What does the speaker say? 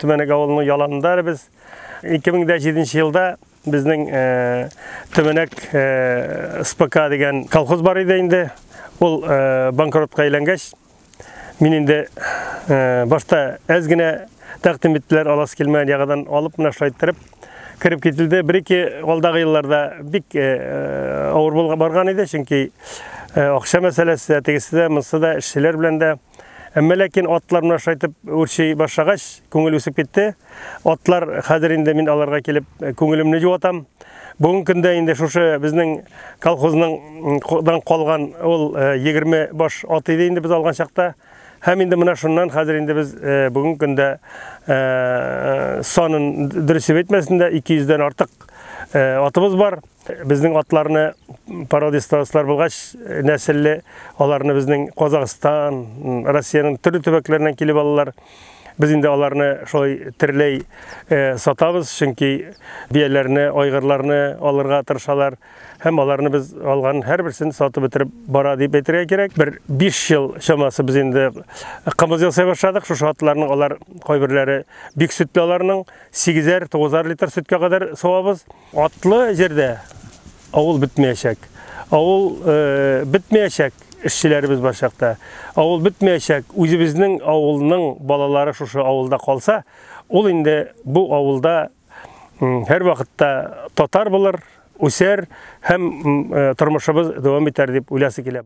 Төменек авылының яланында біз 2007 жылда біздің Төменек СПК деген колхоз бар еді енді. Ол банкротқа айлангаш. Мен енді башта әзгіне тәқдим еттілер, алас келмеген яғадан алып мына шайттырып кіріп кетілді. Бір-екі алдағы жылларда бик ауыр болға барған еді, чөнки ақша мәселесі тегісі де, мұнсы да, ішшілер білен де. Әмма ләкин атлар мына шайтып өршей башағаш, көңіл өсіп кетті. Атлар қазір енді мен аларға келіп көңілімні жуатам. Бүгін күнде енді шушы біздің колхоздан қалған ол 20 баш ат еді енді біз алған шақта. Һәм енді мына шуннан қазір енді біз бүгін күнде санын дұрысып етмесінде 200-ден артық атымыз бар. Біздің атларны пародисталыслар болғаш нәсілі, оларны біздің Қазақстан, Россияның түрлі төбәклерінен келіп алалар. Biz indi onlarını şoy tірlей satабыз, çünkü biyelerini, ayğırlarını alırga tırşalar. Hem onlarını biz alğanın her birisini satıp bitirip bara deyip etirge gerek. Bir 5 yıl şaması biz indi qımız yasay başladık. Şu atlarının olar koybirleri bik sütlü olarının 8-9 litr sütke kadar soğabız. Atlı jerde avul bitmeyecek. Avul bitmeyecek. İşçilerimiz başakta. Avul bitmeyecek. Özümüzün avulunun balaları şu avulda kalsa, ol indi bu avulda her vakitte tatar bulur, üser, hem turmuşumuz devam eder deyip uylası kelep.